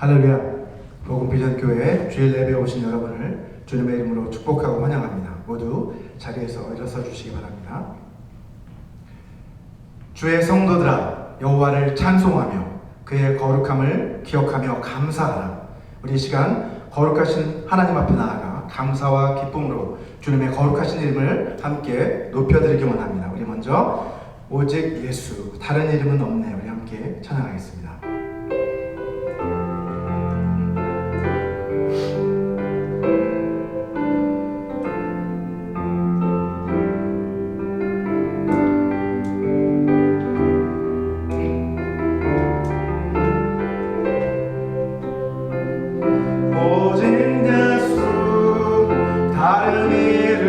할렐루야. 복음비전교회 주일 예배에 오신 여러분을 주님의 이름으로 축복하고 환영합니다. 모두 자리에서 일어서 주시기 바랍니다. 주의 성도들아, 여호와를 찬송하며 그의 거룩함을 기억하며 감사하라. 우리 이 시간 거룩하신 하나님 앞에 나아가 감사와 기쁨으로 주님의 거룩하신 이름을 함께 높여드리기 원합니다. 우리 먼저 오직 예수, 다른 이름은 없네. 우리 함께 찬양하겠습니다. 오직 예수 다른 이름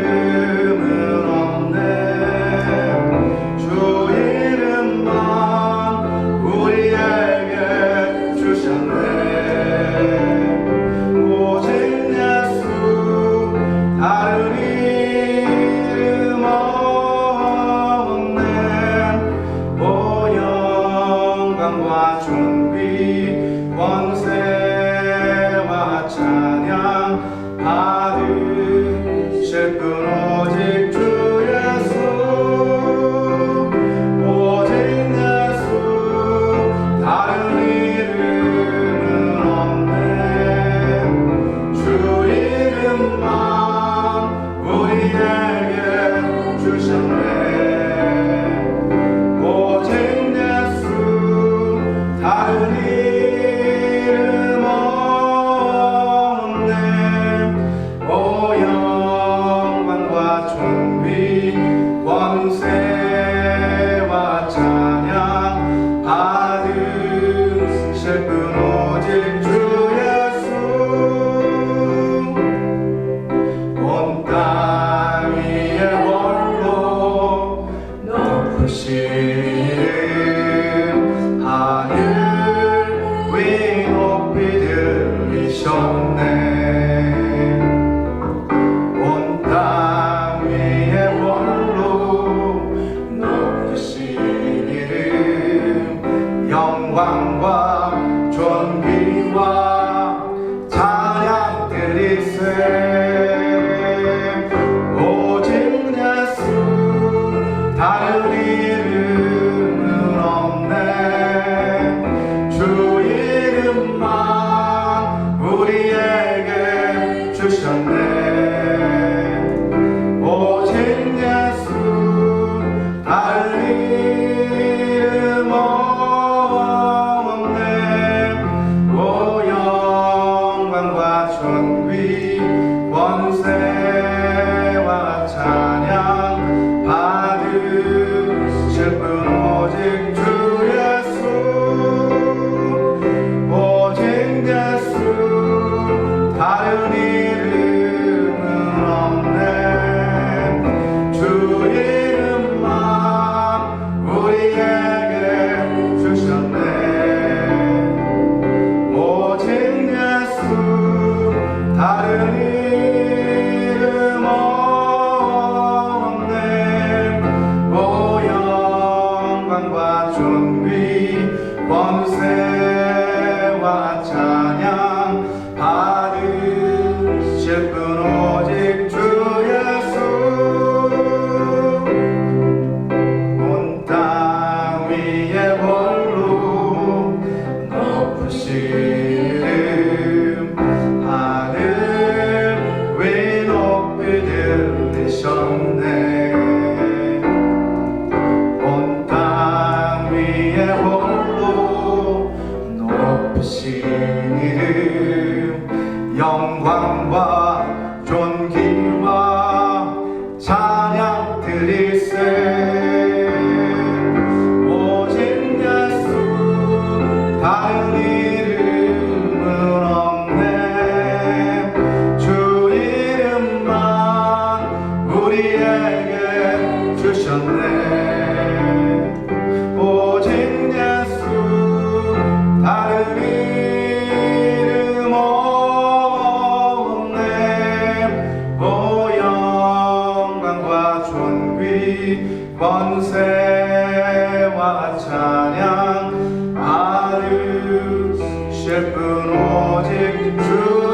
쉴뿐 오직 주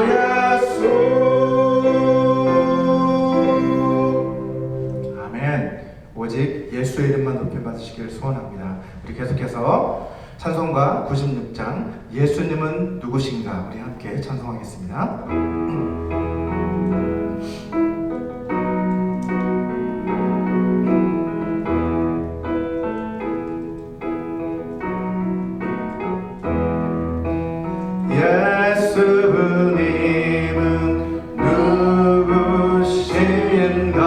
예수. 아멘. 오직 예수의 이름만 높임 받으시길 소원합니다. 우리 계속해서 찬송가 96장 예수님은 누구신가 우리 함께 찬송하겠습니다. 예수님은 누구신가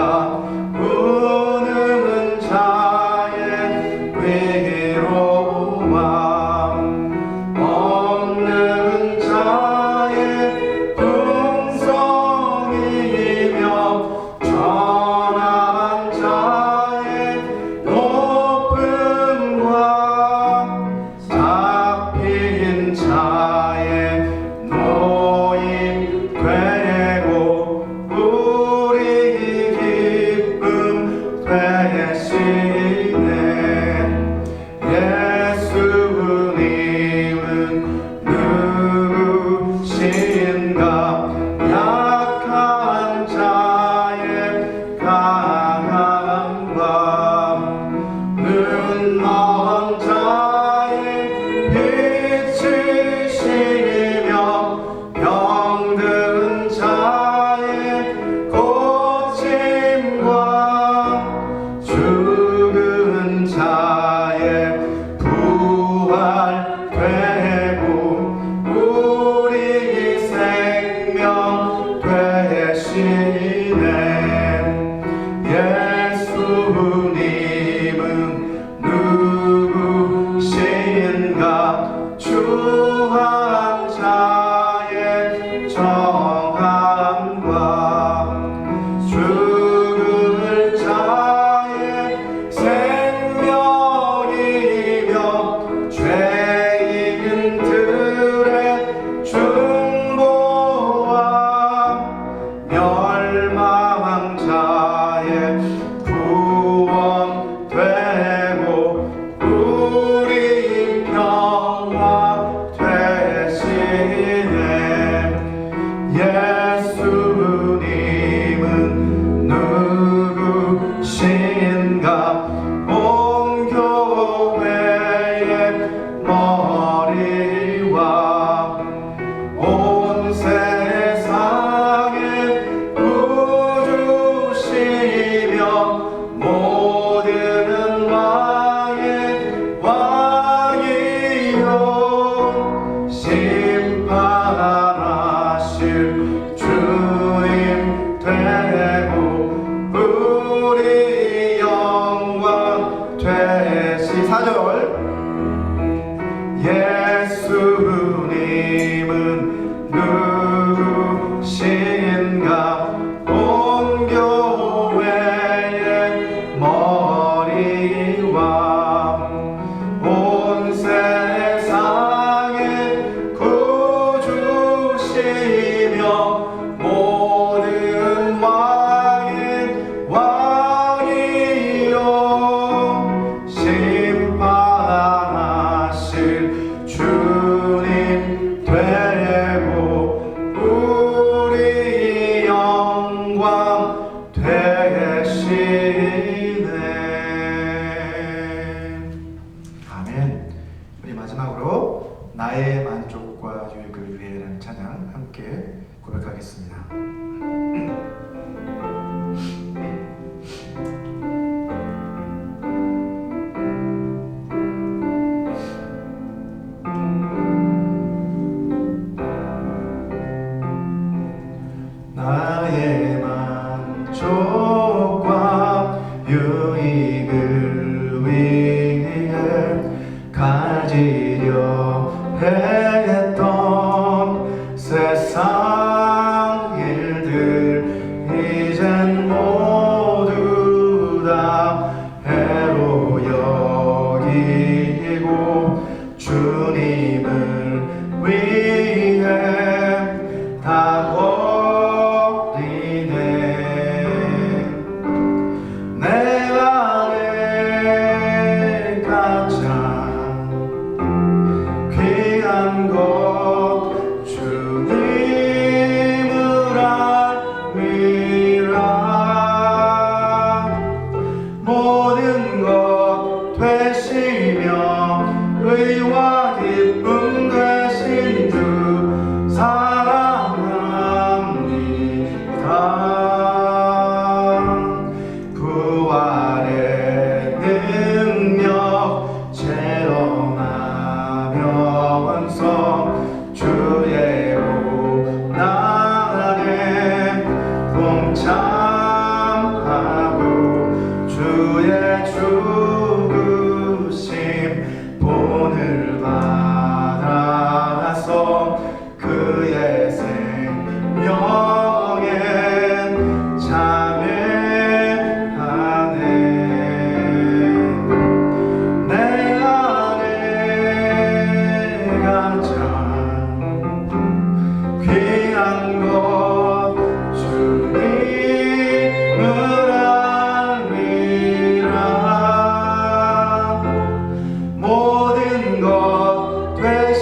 무능한 자의 위로와 없는 자의 풍성이며 전한 자의 높음과 잡힌 자의 노임 되고 우리 기쁨 되시네. 예수님은 누구신가 약한 자의 강함과 눈먼 자의 빛이시며 병든 자의 고침과 죽은 자의 부활되고 우리 생명 되시네. 예수님은 누구신가 주한 자의 정함과 죽을 자의 생명이며 죄인들의 중보와 멸망한 자의 구원 되고 우리 평화 되시네. 예수님은 누구신가 온 교회의 머리와 온 세상의 구주시며 모든 왕의 왕이요 심판하실 주님 되고 우리 영광 되시. 4절 예수님은 누구신가 온 교회의 머리와 온 세상의 구주시며 모든 왕의 왕이요 심판하실 주님 되고 우리 영광 되시네. 아멘. 우리 마지막으로 나의 만족과 유익을 위해라는 찬양 함께 고백하겠습니다. 나의 만족과 유익을 위해 가지려 했던 세상 일들 이젠 모두 다 해로 여기고 주님을 위해 다 버리네. 내 안에 가장 귀한 것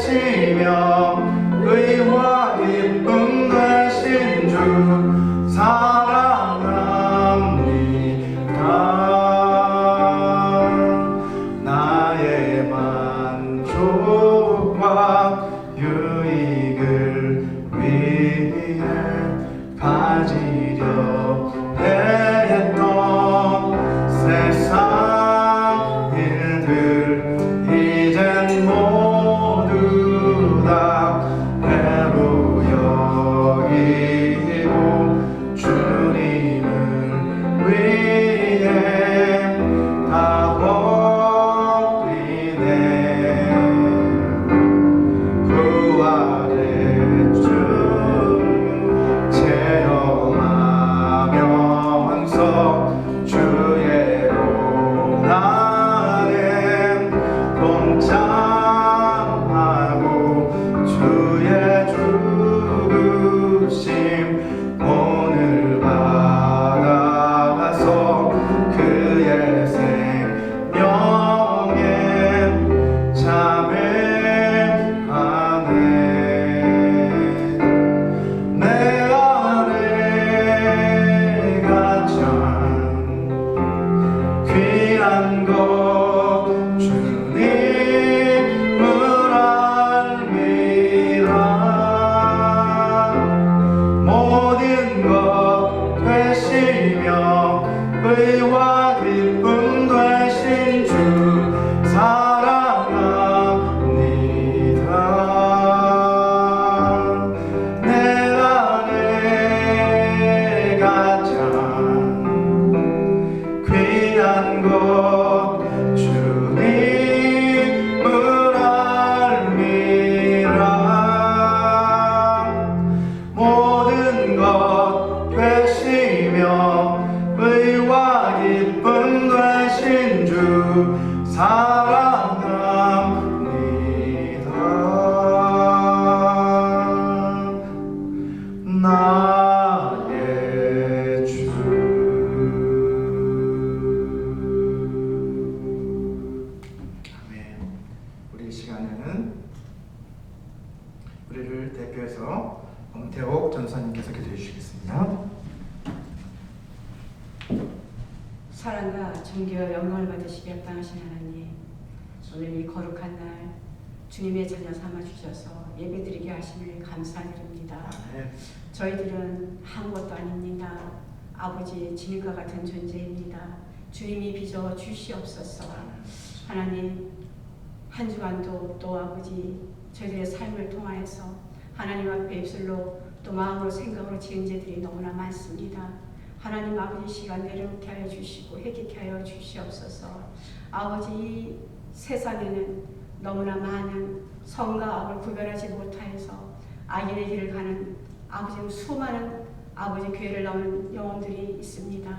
되시며 의와 기쁨 되신 주 사랑합니다. 나의 만족과 유익을 위해 가지려 했던 세상 일들 이젠 모두 다 배로 여기고 주님을 위해 다 버리네. 부활의 주 체험하면서 주의 고난에 동참하고 주의 죽으심 오늘 받아서 그의 생명에 참여하네. 내 안에 가장 귀한 것 주님을 알미라. 모든 것 되시며 의와 기쁨 되신 주 사랑합니다. 내 안에 가장 귀한 것 주님을 알미라. 모든 것 되시며 의와 기쁨 되신 주 사랑합니다. 나의 주. 아멘. 우리 이 시간에는 우리를 대표해서 엄태옥 전사님께서 기도해 주시겠습니다. 사랑과 존귀와 영광을 받으시기 합당하신 하나님, 오늘 이 거룩한 날 주님의 자녀 삼아 주셔서 예배드리게 하심을 감사드립니다. 아멘. 저희들은 아무것도 아닙니다. 아버지 주님과 같은 존재입니다. 주님이 빚어 주시옵소서. 하나님, 한 주간도 또 아버지 저희들의 삶을 통하여서 하나님 앞에 입술로 또 마음으로 생각으로 지은 죄들이 너무나 많습니다. 하나님 아버지 시간 내려놓게 하여 주시고 회개케 하여 주시옵소서. 아버지 이 세상에는 너무나 많은 선과 악을 구별하지 못하여서 악인의 길을 가는 아버지 수많은 아버지 교회를 나오는 영혼들이 있습니다.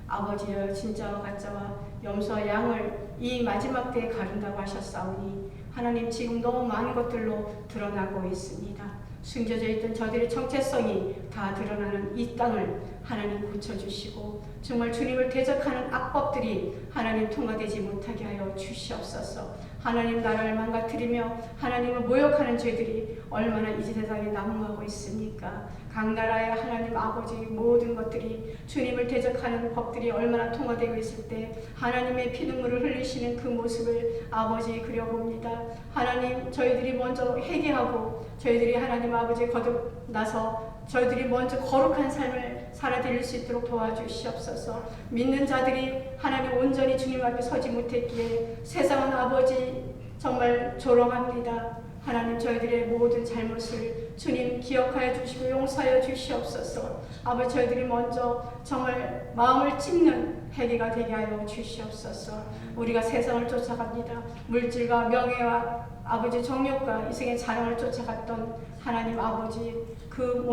아버지여 진짜와 가짜와 염소와 양을 이 마지막 때에 가른다고 하셨사오니 하나님 지금 너무 많은 것들로 드러나고 있습니다. 숨겨져 있던 저들의 정체성이 다 드러나는 이 땅을 하나님 고쳐주시고 정말 주님을 대적하는 악법들이 하나님 통과되지 못하게 하여 주시옵소서. 하나님 나라를 망가뜨리며 하나님을 모욕하는 죄들이 얼마나 이 세상에 난무하고 있습니까? 각 나라의 하나님 아버지 모든 것들이 주님을 대적하는 법들이 얼마나 통과되고 있을 때 하나님의 피눈물을 흘리시는 그 모습을 아버지 그려봅니다. 하나님 저희들이 먼저 회개하고 저희들이 하나님 아버지 거듭나서 저희들이 먼저 거룩한 삶을 살아드릴 수 있도록 도와주시옵소서. 믿는 자들이 하나님 온전히 주님 앞에 서지 못했기에 세상은 아버지 정말 조롱합니다. 하나님 저희들의 모든 잘못을 주님 기억하여 주시고 용서하여 주시옵소서. 아버지 저희들이 먼저 정말 마음을 찢는 회개가 되게 하여 주시옵소서. 우리가 세상을 쫓아갑니다. 물질과 명예와 아버지 정욕과 이생의 자랑을 쫓아갔던 하나님 아버지 그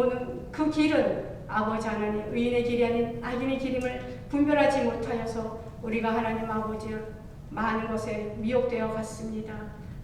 길은 아버지 하나님 의인의 길이 아닌 악인의 길임을 분별하지 못하여서 우리가 하나님 아버지 많은 것에 미혹되어 갔습니다.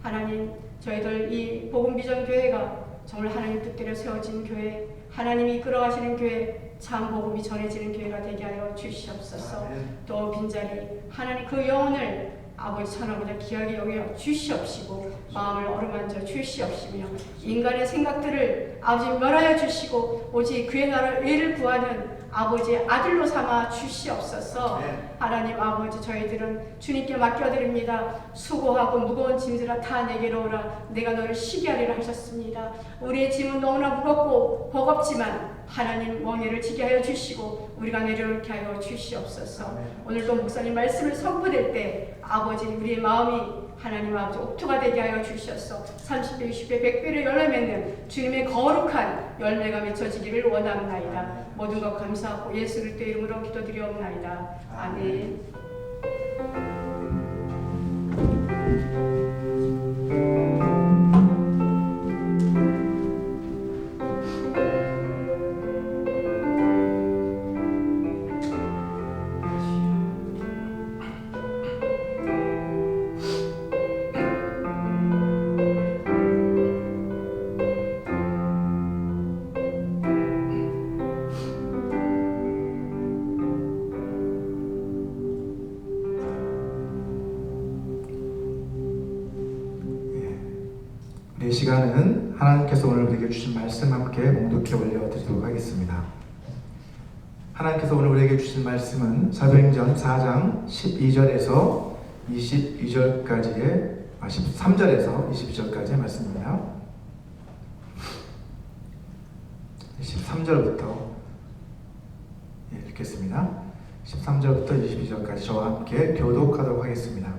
하나님 저희들 이 복음비전교회가 정말 하나님 뜻대로 세워진 교회, 하나님이 이끌어가시는 교회, 참 복음이 전해지는 교회가 되게 하여 주시옵소서. 또 빈자리 하나님 그 영혼을 아버지 천하보다 귀하게 여겨 주시옵시고 마음을 어루만져 주시옵시며 인간의 생각들을 아버지 멸하여 주시고 오직 그의 나라를 의를 구하는 아버지의 아들로 삼아 주시옵소서. 하나님 아버지 저희들은 주님께 맡겨드립니다. 수고하고 무거운 짐들아 다 내게로 오라. 내가 너를 쉬게 하리라 하셨습니다. 우리의 짐은 너무나 무겁고 버겁지만 하나님 멍에를 지게 하여 주시고 우리가 내려놓게 하여 주시옵소서. 오늘도 목사님 말씀을 선포될 때 아버지 우리의 마음이 하나님 아버지 옥토가 되게 하여 주셔서 30배, 60배, 100배를 열매 맺는 주님의 거룩한 열매가 맺혀지기를 원합나이다. 모든 것 감사하고 예수 그리스도의 이름으로 기도드리옵나이다. 아멘. 이 시간은 하나님께서 오늘 우리에게 주신 말씀 함께 묵독해 올려드리도록 하겠습니다. 하나님께서 오늘 우리에게 주신 말씀은 사도행전 4장 12절에서 22절까지의 13절에서 22절까지의 말씀입니다. 13절부터 읽겠습니다. 13절부터 22절까지 저와 함께 교독하도록 하겠습니다.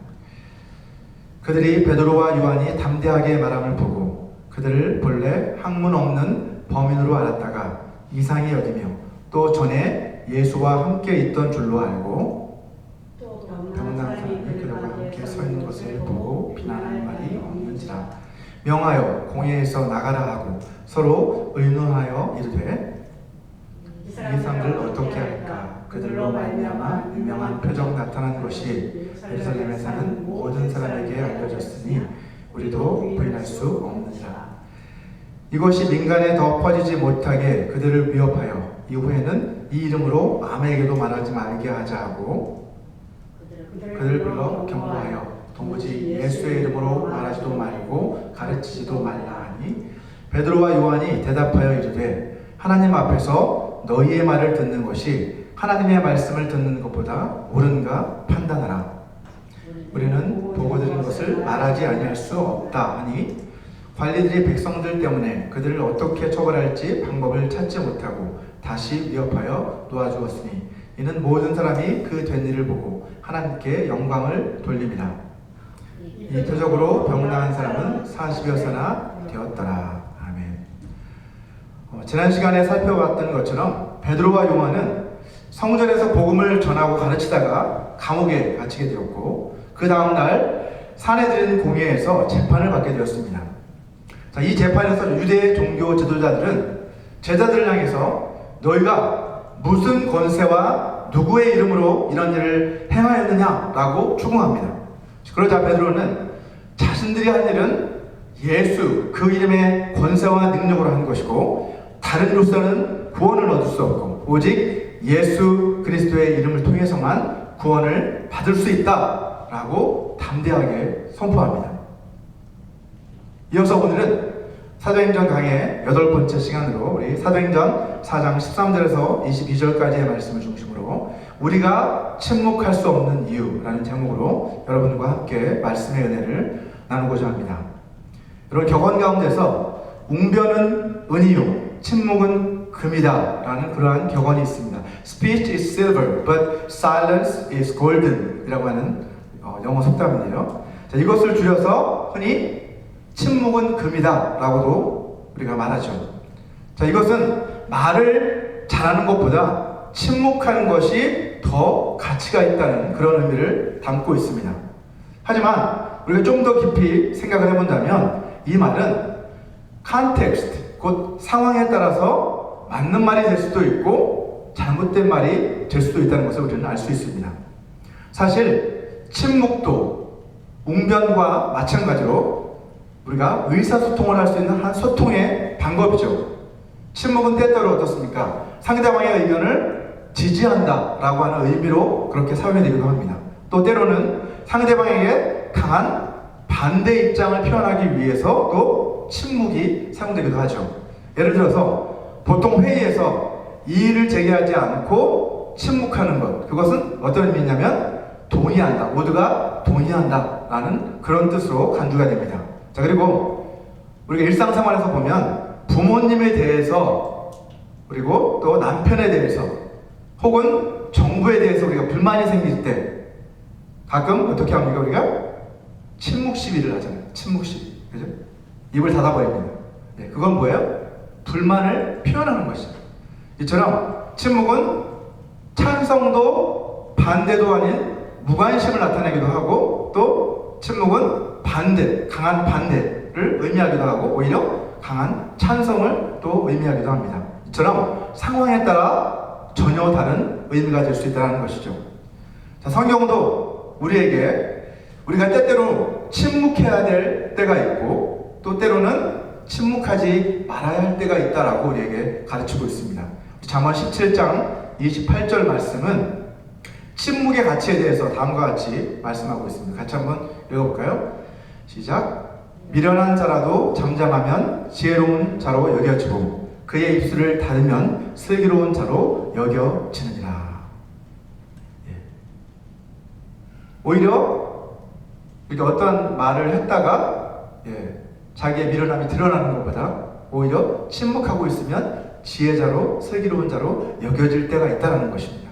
그들이 베드로와 요한이 담대하게 말함을 보고 그들을 본래 학문 없는 범인으로 알았다가 이상히 여기며 또 전에 예수와 함께 있던 줄로 알고 병난 사람이 그들과 함께 서 있는 것을 보고 비난할 말이 없는지라 명하여 공회에서 나가라 하고 서로 의논하여 이르되 이 사람들을 어떻게 할까? 그들로 말미암아 유명한 표적 나타난 것이 예루살렘에 사는 모든 사람에게 알려졌으니 우리도 부인할 수 없느니라. 이것이 민간에 더 퍼지지 못하게 그들을 위협하여 이후에는 이 이름으로 아무에게도 말하지 말게 하자 하고 그들을 불러 경고하여 도무지 예수의 이름으로 말하지도 말고 가르치지도 말라 하니 베드로와 요한이 대답하여 이르되 하나님 앞에서 너희의 말을 듣는 것이 하나님의 말씀을 듣는 것보다 옳은가 판단하라. 우리는 보고 들은 것을 말하지 아니할 수 없다 하니 관리들이 백성들 때문에 그들을 어떻게 처벌할지 방법을 찾지 못하고 다시 위협하여 놓아주었으니 이는 모든 사람이 그 된 일을 보고 하나님께 영광을 돌림이라. 이 표적으로 병나은 사람은 40여사나 되었더라. 아멘. 지난 시간에 살펴봤던 것처럼 베드로와 요한은 성전에서 복음을 전하고 가르치다가 감옥에 갇히게 되었고 그 다음날 사내들인 공회에서 재판을 받게 되었습니다. 자, 이 재판에서 유대 종교 지도자들은 제자들을 향해서 너희가 무슨 권세와 누구의 이름으로 이런 일을 행하였느냐라고 추궁합니다. 그러자 베드로는 자신들이 한 일은 예수 그 이름의 권세와 능력으로 한 것이고 다른 이로서는 구원을 얻을 수 없고 오직 예수 그리스도의 이름을 통해서만 구원을 받을 수 있다라고 담대하게 선포합니다. 이어서 오늘은 사도행전 강의 8번째 시간으로 우리 사도행전 4장 13절에서 22절까지의 말씀을 중심으로 우리가 침묵할 수 없는 이유라는 제목으로 여러분과 함께 말씀의 은혜를 나누고자 합니다. 여러분 격언 가운데서 웅변은 은이요 침묵은 금이다 라는 그러한 격언이 있습니다. Speech is silver but silence is golden 이라고 하는 영어 속담인데요. 자, 이것을 줄여서 흔히 침묵은 금이다 라고도 우리가 말하죠. 자, 이것은 말을 잘하는 것보다 침묵하는 것이 더 가치가 있다는 그런 의미를 담고 있습니다. 하지만 우리가 좀 더 깊이 생각을 해본다면 이 말은 컨텍스트, 곧 상황에 따라서 맞는 말이 될 수도 있고 잘못된 말이 될 수도 있다는 것을 우리는 알 수 있습니다. 사실 침묵도 웅변과 마찬가지로 우리가 의사소통을 할 수 있는 한 소통의 방법이죠. 침묵은 때때로 어떻습니까? 상대방의 의견을 지지한다 라고 하는 의미로 그렇게 사용되기도 합니다. 또 때로는 상대방에게 강한 반대 입장을 표현하기 위해서 또 침묵이 사용되기도 하죠. 예를 들어서 보통 회의에서 이의를 제기하지 않고 침묵하는 것, 그것은 어떤 의미냐면 동의한다, 모두가 동의한다 라는 그런 뜻으로 간주가 됩니다. 자, 그리고 우리가 일상생활에서 보면 부모님에 대해서, 그리고 또 남편에 대해서, 혹은 정부에 대해서 우리가 불만이 생길 때 가끔 어떻게 합니까? 우리가 침묵 시위를 하잖아요. 침묵 시위, 그죠? 입을 닫아버립니다. 네, 그건 뭐예요? 불만을 표현하는 것이죠. 이처럼 침묵은 찬성도 반대도 아닌 무관심을 나타내기도 하고, 또 침묵은 반대, 강한 반대를 의미하기도 하고, 오히려 강한 찬성을 또 의미하기도 합니다. 이처럼 상황에 따라 전혀 다른 의미가 될 수 있다는 것이죠. 자, 성경도 우리가 때때로 침묵해야 될 때가 있고, 또 때로는 침묵하지 말아야 할 때가 있다라고 우리에게 가르치고 있습니다. 잠언 17장 28절 말씀은 침묵의 가치에 대해서 다음과 같이 말씀하고 있습니다. 같이 한번 읽어볼까요? 시작. 미련한 자라도 잠잠하면 지혜로운 자로 여겨지고 그의 입술을 닫으면 슬기로운 자로 여겨지느니라. 예. 오히려 이렇게 어떤 말을 했다가 자기의 미련함이 드러나는 것보다 오히려 침묵하고 있으면 지혜자로 슬기로운 자로 여겨질 때가 있다는 것입니다.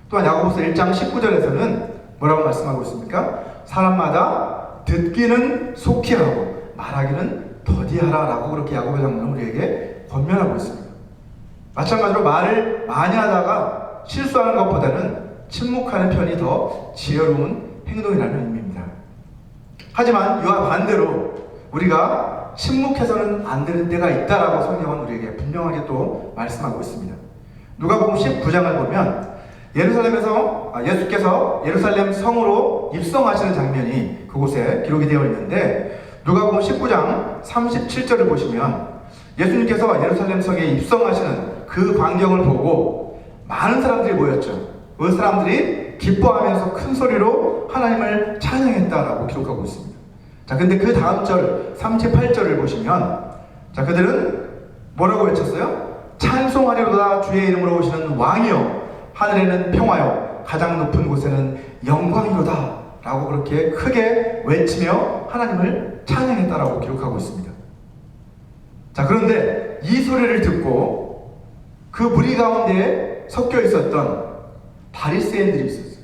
또한 야고보서 1장 19절에서는 뭐라고 말씀하고 있습니까? 사람마다 듣기는 속히 하고 말하기는 더디하라 라고 그렇게 야고보 장로는 우리에게 권면하고 있습니다. 마찬가지로 말을 많이 하다가 실수하는 것보다는 침묵하는 편이 더 지혜로운 행동이라는 의미입니다. 하지만 이와 반대로 우리가 침묵해서는 안 되는 때가 있다라고 성경은 우리에게 분명하게 또 말씀하고 있습니다. 누가복음 19장을 보면 예수께서 예루살렘 성으로 입성하시는 장면이 그곳에 기록이 되어 있는데, 누가복음 19장 37절을 보시면 예수님께서 예루살렘 성에 입성하시는 그 광경을 보고 많은 사람들이 모였죠. 그 사람들이 기뻐하면서 큰 소리로 하나님을 찬양했다라고 기록하고 있습니다. 자, 근데 그 다음 절 38절을 보시면 그들은 뭐라고 외쳤어요? 찬송하리로다 주의 이름으로 오시는 왕이여, 하늘에는 평화요 가장 높은 곳에는 영광이로다 라고 그렇게 크게 외치며 하나님을 찬양했다라고 기록하고 있습니다. 자, 그런데 이 소리를 듣고 그 무리 가운데 섞여 있었던 바리새인들이 있었어요.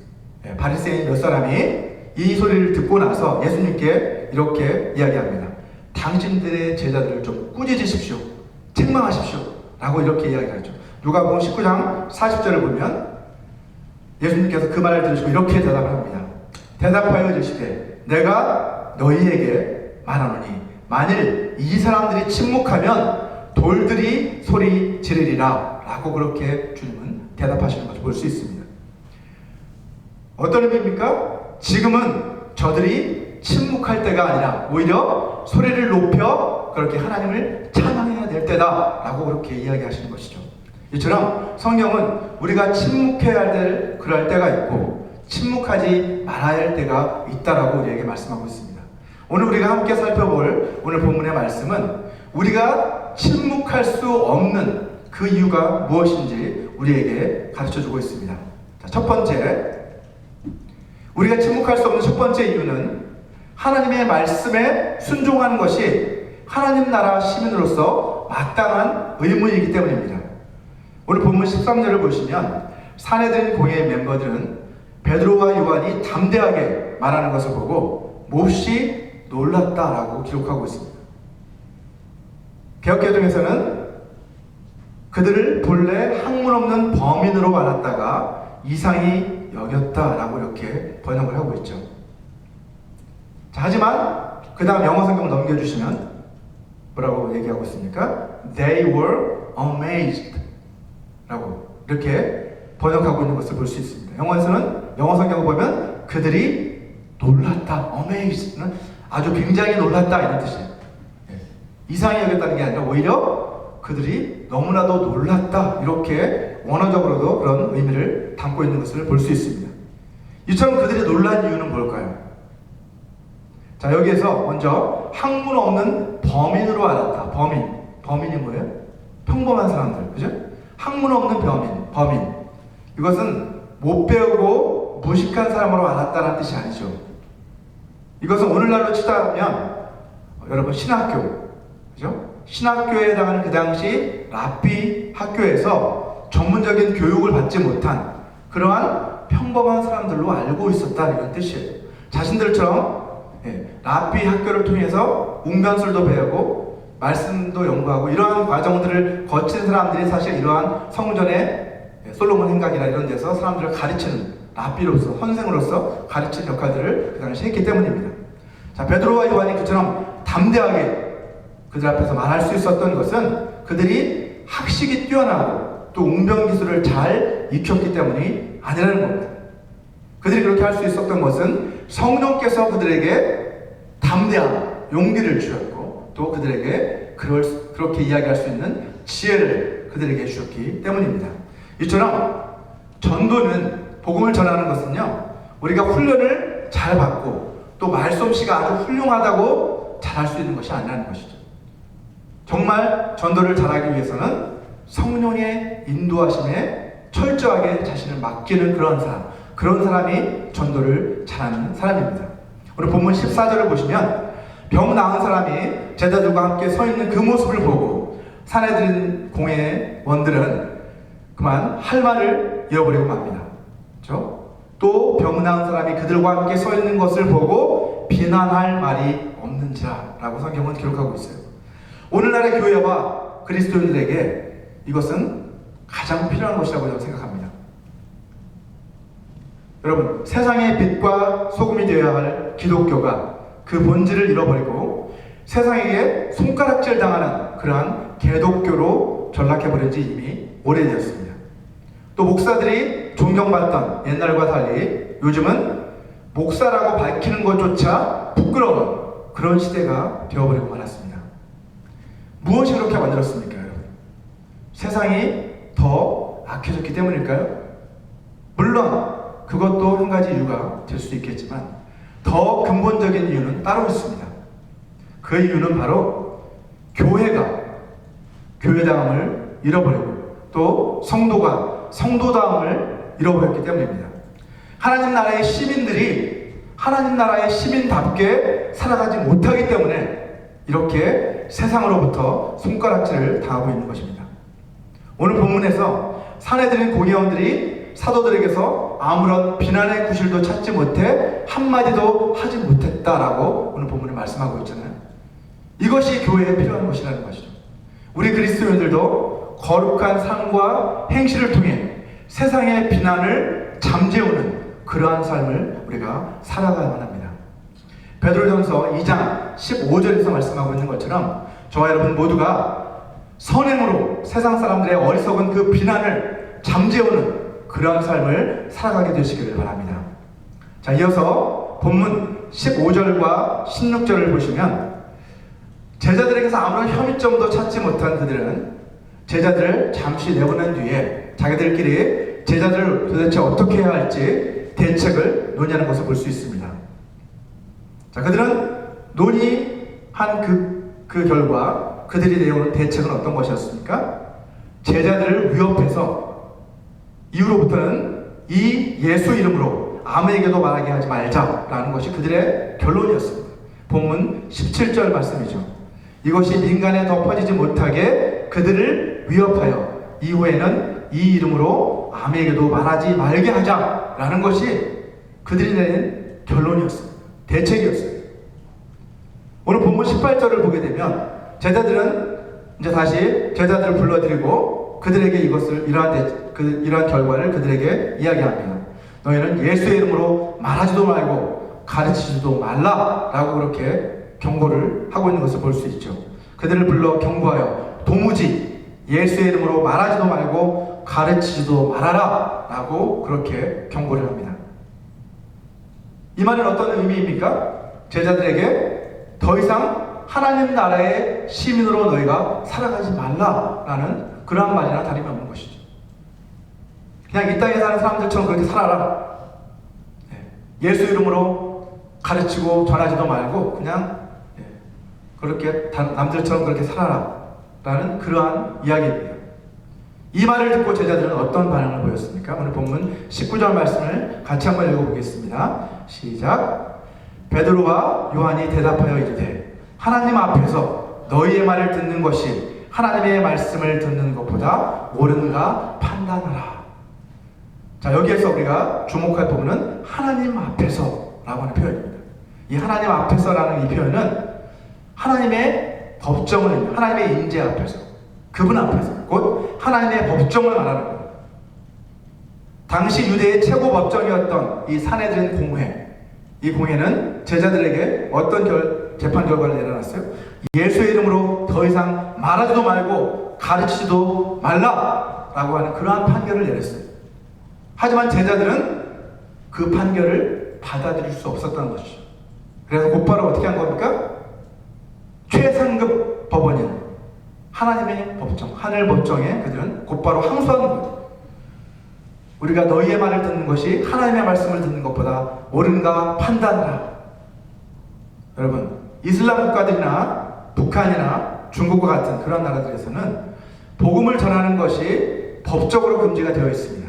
바리새인 몇 사람이 이 소리를 듣고 나서 예수님께 이렇게 이야기합니다. 당신들의 제자들을 좀 꾸짖으십시오, 책망하십시오 라고 이렇게 이야기하죠. 누가복음 19장 40절을 보면 예수님께서 그 말을 들으시고 이렇게 대답을 합니다. 대답하여 주시되 내가 너희에게 말하노니 만일 이 사람들이 침묵하면 돌들이 소리 지르리라 라고 그렇게 주님은 대답하시는 것을 볼 수 있습니다. 어떤 의미입니까? 지금은 저들이 침묵할 때가 아니라 오히려 소리를 높여 그렇게 하나님을 찬양해야 될 때다 라고 그렇게 이야기하시는 것이죠. 이처럼 성경은 우리가 침묵해야 될 그럴 때가 있고 침묵하지 말아야 할 때가 있다라고 우리에게 말씀하고 있습니다. 오늘 우리가 함께 살펴볼 오늘 본문의 말씀은 우리가 침묵할 수 없는 그 이유가 무엇인지 우리에게 가르쳐주고 있습니다. 자, 첫 번째, 우리가 침묵할 수 없는 첫 번째 이유는 하나님의 말씀에 순종하는 것이 하나님 나라 시민으로서 마땅한 의무이기 때문입니다. 오늘 본문 13절을 보시면 산헤드린 공회의 멤버들은 베드로와 요한이 담대하게 말하는 것을 보고 몹시 놀랐다라고 기록하고 있습니다. 개역개정에서는 그들을 본래 학문 없는 범인으로 알았다가 이상히 여겼다라고 이렇게 번역을 하고 있죠. 자, 하지만 그 다음 영어 성경을 넘겨주시면 뭐라고 얘기하고 있습니까? They were amazed 라고 이렇게 번역하고 있는 것을 볼 수 있습니다. 영어 성경을 보면 그들이 놀랐다, amazed는 아주 굉장히 놀랐다 이런 뜻이에요. 이상히 여겼다는 게 아니라 오히려 그들이 너무나도 놀랐다 이렇게 원어적으로도 그런 의미를 담고 있는 것을 볼 수 있습니다. 이처럼 그들이 놀란 이유는 뭘까요? 자, 여기에서 먼저 학문 없는 범인으로 알았다. 범인이 뭐예요? 평범한 사람들, 그죠? 학문 없는 범인. 이것은 못 배우고 무식한 사람으로 알았다는 뜻이 아니죠. 이것은 오늘날로 치자면 여러분 신학교, 그죠? 신학교에 해당하는 그 당시 랍비 학교에서 전문적인 교육을 받지 못한 그러한 평범한 사람들로 알고 있었다, 이런 뜻이에요. 자신들처럼 랍비 학교를 통해서 웅변술도 배우고 말씀도 연구하고 이러한 과정들을 거친 사람들이 사실 이러한 성전의 솔로몬 행각이나 이런 데서 사람들을 가르치는 랍비로서, 선생으로서 가르치는 역할들을 그 당시 했기 때문입니다. 자, 베드로와 요한이 그처럼 담대하게 그들 앞에서 말할 수 있었던 것은 그들이 학식이 뛰어나고 또 웅변 기술을 잘 익혔기 때문이 아니라는 겁니다. 그들이 그렇게 할 수 있었던 것은 성령께서 그들에게 담대한 용기를 주셨고 또 그들에게 그렇게 이야기할 수 있는 지혜를 그들에게 주셨기 때문입니다. 이처럼 전도는, 복음을 전하는 것은요, 우리가 훈련을 잘 받고 또 말솜씨가 아주 훌륭하다고 잘할 수 있는 것이 아니라는 것이죠. 정말 전도를 잘하기 위해서는 성령의 인도하심에 철저하게 자신을 맡기는 그런 사람이 전도를 잘하는 사람입니다. 오늘 본문 14절을 보시면 병 나은 사람이 제자들과 함께 서 있는 그 모습을 보고 사내들인 공의 원들은 그만 할 말을 잃어버리고 맙니다. 그렇죠? 또 병 나은 사람이 그들과 함께 서 있는 것을 보고 비난할 말이 없는지라 라고 성경은 기록하고 있어요. 오늘날의 교회와 그리스도인들에게 이것은 가장 필요한 것이라고 저는 생각합니다. 여러분, 세상의 빛과 소금이 되어야 할 기독교가 그 본질을 잃어버리고 세상에게 손가락질 당하는 그러한 개독교로 전락해버린 지 이미 오래되었습니다. 또 목사들이 존경받던 옛날과 달리 요즘은 목사라고 밝히는 것조차 부끄러운 그런 시대가 되어버리고 말았습니다. 무엇이 그렇게 만들었습니까, 여러분? 세상이 더 악해졌기 때문일까요? 물론 그것도 한 가지 이유가 될 수 있겠지만 더 근본적인 이유는 따로 있습니다. 그 이유는 바로 교회가 교회다움을 잃어버리고 또 성도가 성도다움을 잃어버렸기 때문입니다. 하나님 나라의 시민들이 하나님 나라의 시민답게 살아가지 못하기 때문에 이렇게 세상으로부터 손가락질을 당하고 있는 것입니다. 오늘 본문에서 사내들인 고기원들이 사도들에게서 아무런 비난의 구실도 찾지 못해 한마디도 하지 못했다라고 오늘 본문에 말씀하고 있잖아요. 이것이 교회에 필요한 것이라는 것이죠. 우리 그리스도인들도 거룩한 삶과 행실을 통해 세상의 비난을 잠재우는 그러한 삶을 우리가 살아가야만 합니다. 베드로전서 2장 15절에서 말씀하고 있는 것처럼 저와 여러분 모두가 선행으로 세상 사람들의 어리석은 그 비난을 잠재우는 그러한 삶을 살아가게 되시기를 바랍니다. 자, 이어서 본문 15절과 16절을 보시면 제자들에게서 아무런 혐의점도 찾지 못한 그들은 제자들을 잠시 내보낸 뒤에 자기들끼리 제자들을 도대체 어떻게 해야 할지 대책을 논의하는 것을 볼 수 있습니다. 자, 그들은 논의한 그 결과 그들이 내오는 대책은 어떤 것이었습니까? 제자들을 위협해서 이후로부터는 이 예수 이름으로 아무에게도 말하게 하지 말자라는 것이 그들의 결론이었습니다. 본문 17절 말씀이죠. 이것이 민간에 덮어지지 못하게 그들을 위협하여 이후에는 이 이름으로 아무에게도 말하지 말게 하자라는 것이 그들이 내린 결론이었습니다. 대책이었어요. 오늘 본문 18절을 보게 되면 제자들은 이제 다시 제자들을 불러들이고 그들에게 이러한 결과를 그들에게 이야기합니다. 너희는 예수의 이름으로 말하지도 말고 가르치지도 말라라고 그렇게 경고를 하고 있는 것을 볼 수 있죠. 그들을 불러 경고하여 도무지 예수의 이름으로 말하지도 말고 가르치지도 말아라 라고 그렇게 경고를 합니다. 이 말은 어떤 의미입니까? 제자들에게 더 이상 하나님 나라의 시민으로 너희가 살아가지 말라라는 그러한 말이나 다름이 없는 것이죠. 그냥 이 땅에 사는 사람들처럼 그렇게 살아라. 예수 이름으로 가르치고 전하지도 말고 그냥 그렇게 남들처럼 그렇게 살아라 라는 그러한 이야기입니다. 이 말을 듣고 제자들은 어떤 반응을 보였습니까? 오늘 본문 19절 말씀을 같이 한번 읽어보겠습니다. 시작. 베드로와 요한이 대답하여 이르되 하나님 앞에서 너희의 말을 듣는 것이 하나님의 말씀을 듣는 것보다 옳은가 판단하라. 자, 여기에서 우리가 주목할 부분은 하나님 앞에서 라고 하는 표현입니다. 이 하나님 앞에서라는 이 표현은 하나님의 법정을, 하나님의 임재 앞에서, 그분 앞에서, 곧 하나님의 법정을 말하는 거예요. 당시 유대의 최고 법정이었던 이 산헤드린 공회, 이 공회는 제자들에게 어떤 재판 결과를 내려놨어요? 예수의 이름으로 더 이상 말하지도 말고 가르치지도 말라라고 하는 그러한 판결을 내렸어요. 하지만 제자들은 그 판결을 받아들일 수 없었다는 것이죠. 그래서 곧바로 어떻게 한 겁니까? 최상급 법원인 하나님의 법정, 하늘 법정에 그들은 곧바로 항소하는 거예요. 우리가 너희의 말을 듣는 것이 하나님의 말씀을 듣는 것보다 옳은가 판단하라. 여러분, 이슬람 국가들이나 북한이나 중국과 같은 그런 나라들에서는 복음을 전하는 것이 법적으로 금지가 되어 있습니다.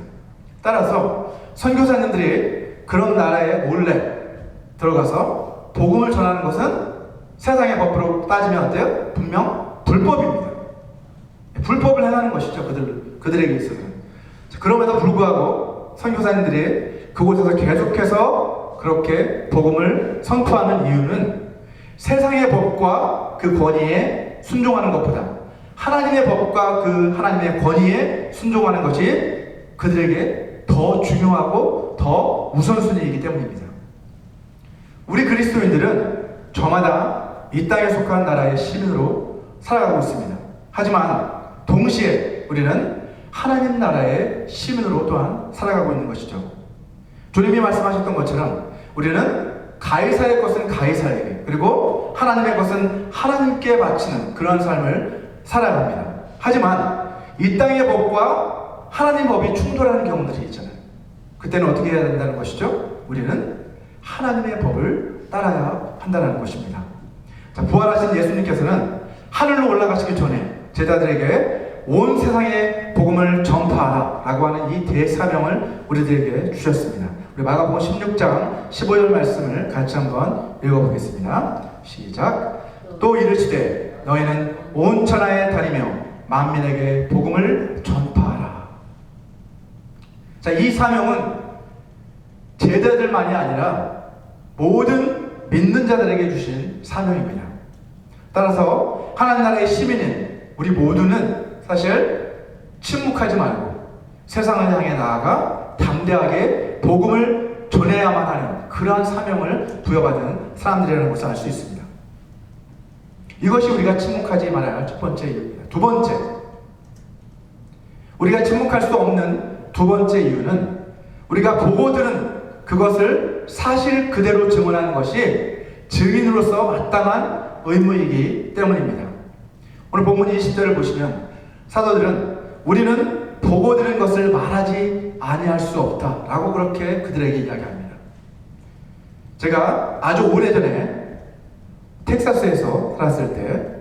따라서 선교사님들이 그런 나라에 몰래 들어가서 복음을 전하는 것은 세상의 법으로 따지면 어때요? 분명 불법입니다. 불법을 행하는 것이죠. 그들에게 있어서는. 그럼에도 불구하고 선교사님들이 그곳에서 계속해서 그렇게 복음을 선포하는 이유는 세상의 법과 그 권위에 순종하는 것보다 하나님의 법과 그 하나님의 권위에 순종하는 것이 그들에게 더 중요하고 더 우선순위이기 때문입니다. 우리 그리스도인들은 저마다 이 땅에 속한 나라의 시민으로 살아가고 있습니다. 하지만 동시에 우리는 하나님 나라의 시민으로 또한 살아가고 있는 것이죠. 주님이 말씀하셨던 것처럼 우리는 가이사의 것은 가이사에게, 그리고 하나님의 것은 하나님께 바치는 그런 삶을 살아갑니다. 하지만 이 땅의 법과 하나님 법이 충돌하는 경우들이 있잖아요. 그때는 어떻게 해야 된다는 것이죠? 우리는 하나님의 법을 따라야 한다는 것입니다. 자, 부활하신 예수님께서는 하늘로 올라가시기 전에 제자들에게 온 세상에 복음을 전파하라 라고 하는 이 대사명을 우리들에게 주셨습니다. 우리 마가복음 16장 15절 말씀을 같이 한번 읽어보겠습니다. 시작. 또 이르시되 너희는 온 천하에 다니며 만민에게 복음을 전파하라. 자, 이 사명은 제자들만이 아니라 모든 믿는 자들에게 주신 사명입니다. 따라서 하나님 나라의 시민인 우리 모두는 사실 침묵하지 말고 세상을 향해 나아가 담대하게 복음을 전해야만 하는 그러한 사명을 부여받은 사람들이라는 것을 알 수 있습니다. 이것이 우리가 침묵하지 말아야 할 첫 번째 이유입니다. 두 번째, 우리가 침묵할 수 없는 두 번째 이유는 우리가 보고 들은 그것을 사실 그대로 증언하는 것이 증인으로서 마땅한 의무이기 때문입니다. 오늘 본문 20절을 보시면 사도들은 우리는 보고 들은 것을 말하지 아니할 수 없다 라고 그렇게 그들에게 이야기합니다. 제가 아주 오래전에 텍사스에서 살았을 때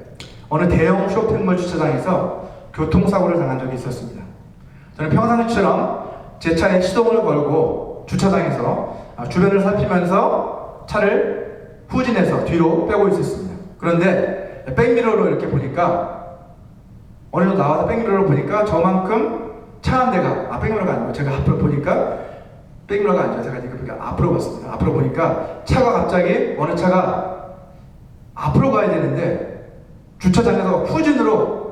어느 대형 쇼핑몰 주차장에서 교통사고를 당한 적이 있었습니다. 저는 평상시처럼 제 차에 시동을 걸고 주차장에서 주변을 살피면서 차를 후진해서 뒤로 빼고 있었습니다. 그런데 백미러로 이렇게 보니까 어느 정도 나와서 백미러로 보니까 저만큼 차 한 대가 백미러가 아니고 제가 앞으로 보니까 백미러가 아니죠. 제가 이렇게 보니까 앞으로 봤습니다. 앞으로 보니까 차가 갑자기 어느 차가 앞으로 가야 되는데 주차장에서 후진으로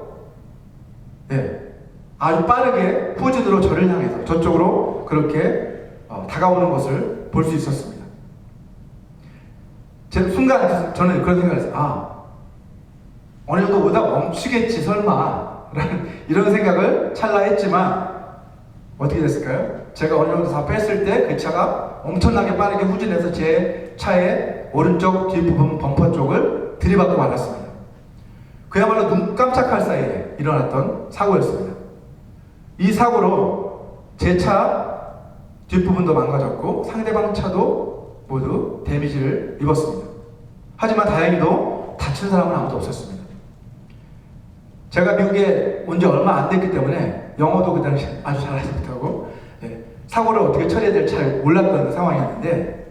아주 빠르게 후진으로 저를 향해서 저쪽으로 그렇게 다가오는 것을 볼 수 있었습니다. 제 순간 저는 그런 생각을 했어요. 어느 정도 오다 멈추겠지 설마 라는 이런 생각을 찰나 했지만 어떻게 됐을까요? 제가 어느 정도 다 뺐을 때 그 차가 엄청나게 빠르게 후진해서 제 차의 오른쪽 뒷부분 범퍼 쪽을 들이받고 말았습니다. 그야말로 눈 깜짝할 사이에 일어났던 사고였습니다. 이 사고로 제 차 뒷부분도 망가졌고 상대방 차도 모두 데미지를 입었습니다. 하지만 다행히도 다친 사람은 아무도 없었습니다. 제가 미국에 온 지 얼마 안 됐기 때문에 영어도 그 당시 아주 잘하지 못하고 사고를 어떻게 처리해야 될지 잘 몰랐던 상황이었는데,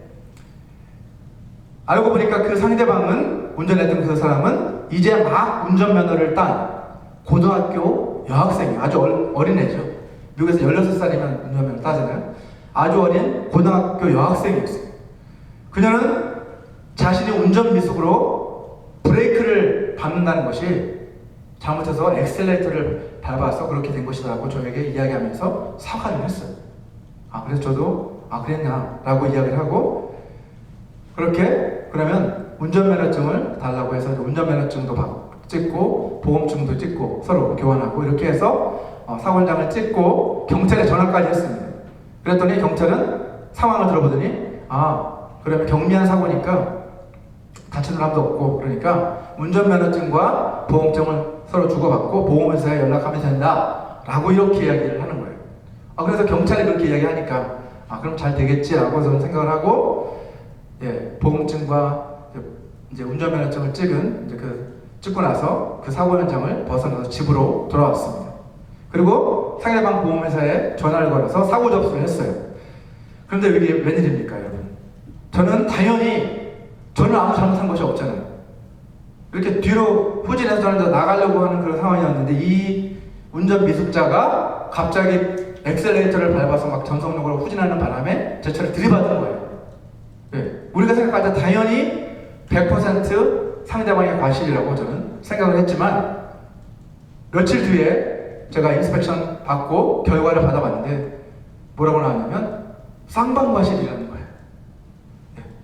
알고 보니까 그 상대방은, 운전했던 그 사람은 이제 막 운전면허를 딴 고등학교 여학생이에요. 아주 어린 애죠. 미국에서 16살이면 운전면허 따잖아요. 아주 어린 고등학교 여학생이었어요. 그녀는 자신이 운전 미숙으로 브레이크를 밟는다는 것이 잘못해서 엑셀레이터를 밟아서 그렇게 된 것이라고 저에게 이야기하면서 사과를 했어요. 그래서 저도 그랬냐 라고 이야기를 하고, 그렇게 그러면 운전면허증을 달라고 해서 운전면허증도 찍고 보험증도 찍고 서로 교환하고 이렇게 해서 사고 현장을 찍고 경찰에 전화까지 했습니다. 그랬더니 경찰은 상황을 들어보더니 그러면 경미한 사고니까 다친 사람도 없고, 그러니까 운전면허증과 보험증을 서로 주고받고 보험회사에 연락하면 된다 라고 이렇게 이야기를 하는 거예요. 그래서 경찰이 그렇게 이야기하니까 그럼 잘 되겠지 라고 저는 생각을 하고, 보험증과 이제 운전면허증을 찍고 나서 그 사고 현장을 벗어나서 집으로 돌아왔습니다. 그리고 상대방 보험회사에 전화를 걸어서 사고 접수를 했어요. 그런데 이게 웬일입니까, 여러분? 저는 아무 잘못한 것이 없잖아요. 이렇게 뒤로 후진해서 저는 나가려고 하는 그런 상황이었는데, 이 운전 미숙자가 갑자기 엑셀레이터를 밟아서 막 전속력으로 후진하는 바람에 제 차를 들이받은 거예요. 우리가 생각할 때 당연히 100% 상대방의 과실이라고 저는 생각을 했지만, 며칠 뒤에 제가 인스펙션 받고 결과를 받아봤는데 뭐라고 나왔냐면 쌍방과실이라는 거예요.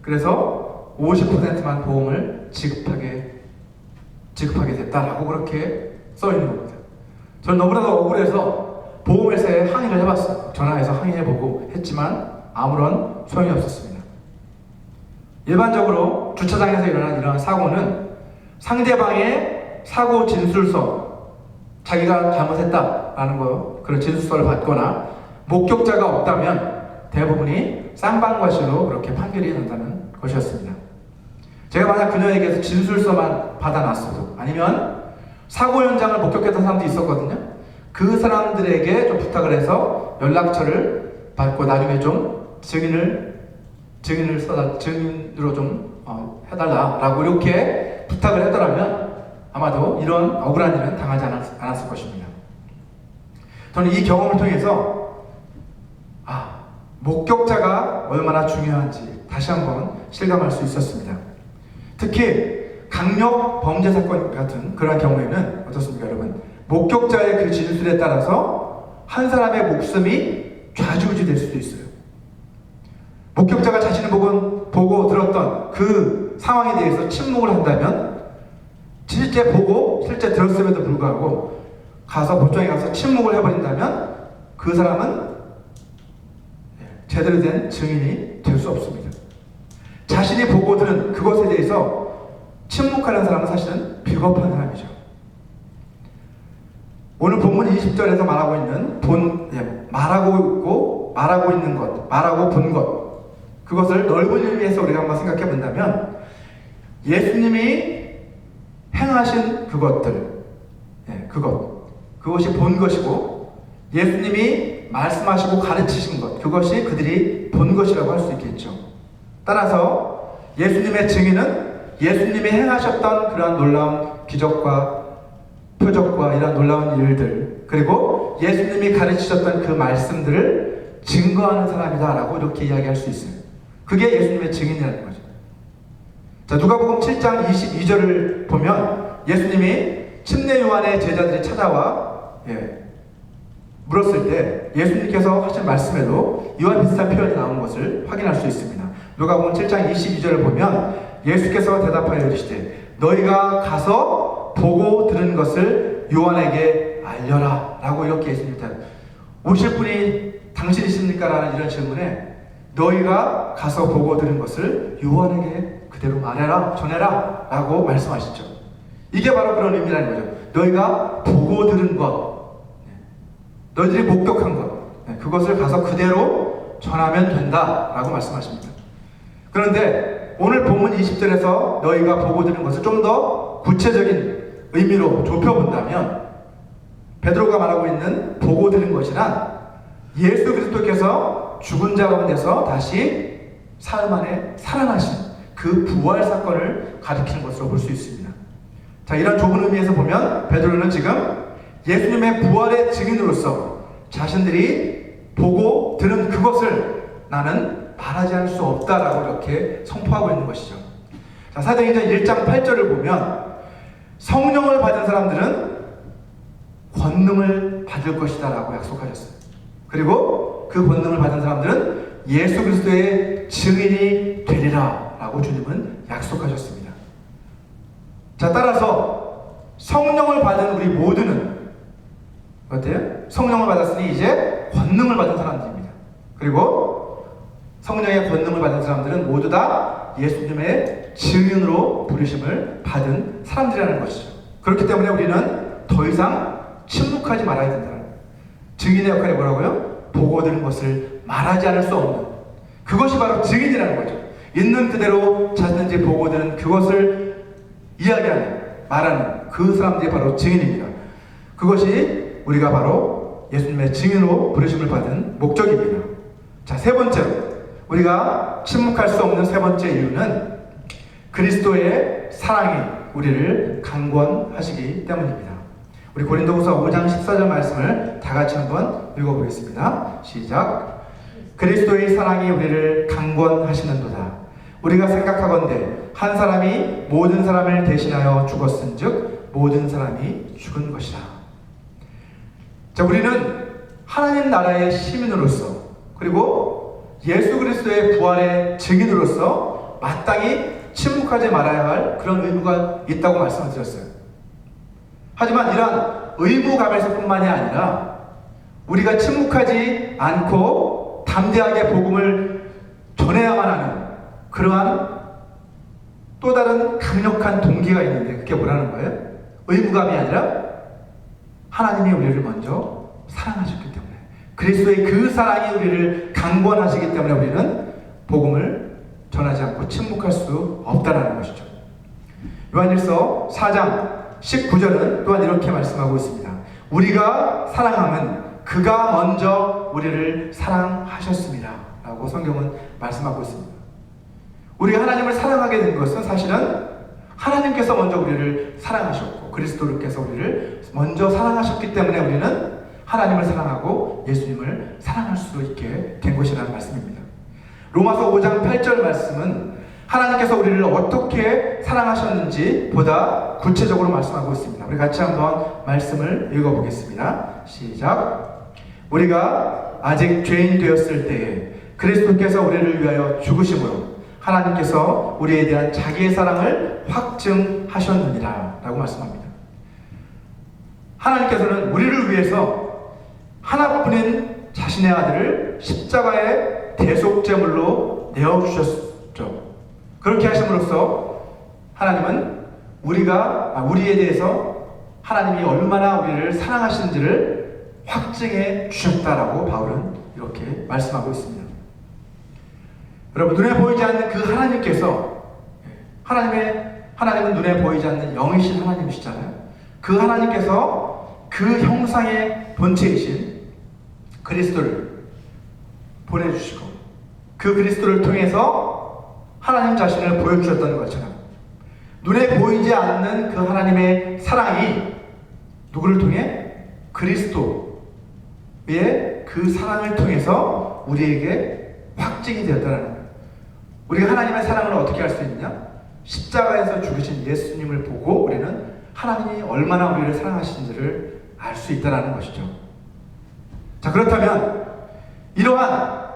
그래서 50%만 보험을 지급하게 됐다라고 그렇게 써 있는 겁니다. 저는 너무나도 억울해서 보험회사에 항의를 해봤어요. 전화해서 항의해보고 했지만 아무런 소용이 없었습니다. 일반적으로 주차장에서 일어난 이러한 사고는 상대방의 사고 진술서, 자기가 잘못했다라는 그런 진술서를 받거나 목격자가 없다면 대부분이 쌍방과실로 그렇게 판결이 난다는 것이었습니다. 제가 만약 그녀에게서 진술서만 받아놨어도, 아니면 사고 현장을 목격했던 사람도 있었거든요. 그 사람들에게 좀 부탁을 해서 연락처를 받고 나중에 좀 증인으로 좀 해달라라고 이렇게 부탁을 했더라면 아마도 이런 억울한 일은 당하지 않았을 것입니다. 저는 이 경험을 통해서 목격자가 얼마나 중요한지 다시 한번 실감할 수 있었습니다. 특히 강력 범죄 사건 같은 그러한 경우에는 어떻습니까, 여러분? 목격자의 그 진술에 따라서 한 사람의 목숨이 좌지우지될 수도 있어요. 목격자가 자신을 보고 들었던 그 상황에 대해서 침묵을 한다면, 실제 들었음에도 불구하고 법정에 가서 침묵을 해버린다면 그 사람은 제대로 된 증인이 될 수 없습니다. 자신이 보고 들은 그것에 대해서 침묵하는 사람은 사실은 비겁한 사람이죠. 오늘 본문 20절에서 말하고 본 것, 그것을 넓은 의미에서 우리가 한번 생각해 본다면, 예수님이 행하신 그것이 본 것이고, 예수님이 말씀하시고 가르치신 것, 그것이 그들이 본 것이라고 할 수 있겠죠. 따라서 예수님의 증인은 예수님이 행하셨던 그러한 놀라운 기적과 표적과 이러한 놀라운 일들, 그리고 예수님이 가르치셨던 그 말씀들을 증거하는 사람이다 라고 이렇게 이야기할 수 있어요. 그게 예수님의 증인이라는 거죠. 자, 누가복음 7장 22절을 보면 예수님이 침례 요한의 제자들이 찾아와 물었을 때 예수님께서 하신 말씀에도 이와 비슷한 표현이 나온 것을 확인할 수 있습니다. 누가복음 7장 22절을 보면 예수께서 대답하여 이르시되 너희가 가서 보고 들은 것을 요한에게 알려라 라고 이렇게 예수님이 오실 분이 당신이십니까? 라는 이런 질문에 너희가 가서 보고 들은 것을 요한에게 그대로 말해라, 전해라 라고 말씀하시죠. 이게 바로 그런 의미라는 거죠. 너희가 보고 들은 것, 너희들이 목격한 것, 그것을 가서 그대로 전하면 된다 라고 말씀하십니다. 그런데 오늘 본문 20절에서 너희가 보고 들은 것을 좀 더 구체적인 의미로 좁혀본다면 베드로가 말하고 있는 보고 들은 것이란 예수 그리스도께서 죽은 자 가운데서 다시 사흘 만에 살아나신 그 부활 사건을 가리키는 것으로 볼 수 있습니다. 자, 이런 좁은 의미에서 보면 베드로는 지금 예수님의 부활의 증인으로서 자신들이 보고 들은 그것을 나는 말하지 않을 수 없다라고 이렇게 선포하고 있는 것이죠. 자, 사도행전 1장 8절을 보면 성령을 받은 사람들은 권능을 받을 것이다 라고 약속하셨어요. 그리고 그 권능을 받은 사람들은 예수 그리스도의 증인이 되리라 라고 주님은 약속하셨습니다. 자, 따라서 성령을 받은 우리 모두는 어때요? 성령을 받았으니 이제 권능을 받은 사람들입니다. 그리고 성령의 권능을 받은 사람들은 모두 다 예수님의 증인으로 부르심을 받은 사람들이라는 것이죠. 그렇기 때문에 우리는 더 이상 침묵하지 말아야 된다는 거예요. 증인의 역할이 뭐라고요? 보고 들은 것을 말하지 않을 수 없는, 그것이 바로 증인이라는 거죠. 있는 그대로 자신들이 보고 들은 그것을 이야기하는, 말하는 그 사람들이 바로 증인입니다. 그것이 우리가 바로 예수님의 증인으로 부르심을 받은 목적입니다. 자, 세 번째로 우리가 침묵할 수 없는 세 번째 이유는 그리스도의 사랑이 우리를 강권하시기 때문입니다. 우리 고린도후서 5장 14절 말씀을 다 같이 한번 읽어보겠습니다. 시작. 그리스도의 사랑이 우리를 강권하시는도다. 우리가 생각하건대 한 사람이 모든 사람을 대신하여 죽었은즉 모든 사람이 죽은 것이라. 자, 우리는 하나님 나라의 시민으로서 그리고 예수 그리스도의 부활의 증인으로서 마땅히 침묵하지 말아야 할 그런 의무가 있다고 말씀을 드렸어요. 하지만 이러한 의무감에서 뿐만이 아니라 우리가 침묵하지 않고 담대하게 복음을 전해야만 하는 그러한 또 다른 강력한 동기가 있는데 그게 뭐라는 거예요? 의무감이 아니라 하나님이 우리를 먼저 사랑하셨기 때문에, 그리스도의 그 사랑이 우리를 강권하시기 때문에 우리는 복음을 전하지 않고 침묵할 수 없다는 것이죠. 요한일서 4장 19절은 또한 이렇게 말씀하고 있습니다. 우리가 사랑함은 그가 먼저 우리를 사랑하셨습니다 라고 성경은 말씀하고 있습니다. 우리가 하나님을 사랑하게 된 것은 사실은 하나님께서 먼저 우리를 사랑하셨고 그리스도께서 우리를 먼저 사랑하셨기 때문에 우리는 하나님을 사랑하고 예수님을 사랑할 수 있게 된 것이라는 말씀입니다. 로마서 5장 8절 말씀은 하나님께서 우리를 어떻게 사랑하셨는지 보다 구체적으로 말씀하고 있습니다. 우리 같이 한번 말씀을 읽어보겠습니다. 시작. 우리가 아직 죄인 되었을 때에 그리스도께서 우리를 위하여 죽으심으로 하나님께서 우리에 대한 자기의 사랑을 확증하셨느니라 라고 말씀합니다. 하나님께서는 우리를 위해서 하나뿐인 자신의 아들을 십자가의 대속제물로 내어주셨죠. 그렇게 하심으로써 하나님은 우리에 대해서 하나님이 얼마나 우리를 사랑하시는지를 확증해 주셨다라고 바울은 이렇게 말씀하고 있습니다. 여러분, 눈에 보이지 않는 그 하나님께서, 하나님은 눈에 보이지 않는 영이신 하나님이시잖아요. 그 하나님께서 그 형상의 본체이신 그리스도를 보내주시고 그 그리스도를 통해서 하나님 자신을 보여주셨던 것처럼 눈에 보이지 않는 그 하나님의 사랑이 누구를 통해? 그리스도의 그 사랑을 통해서 우리에게 확증이 되었다는 거예요. 우리가 하나님의 사랑을 어떻게 알 수 있느냐? 십자가에서 죽으신 예수님을 보고 우리는 하나님이 얼마나 우리를 사랑하시는지를 알 수 있다는 것이죠. 자, 그렇다면 이러한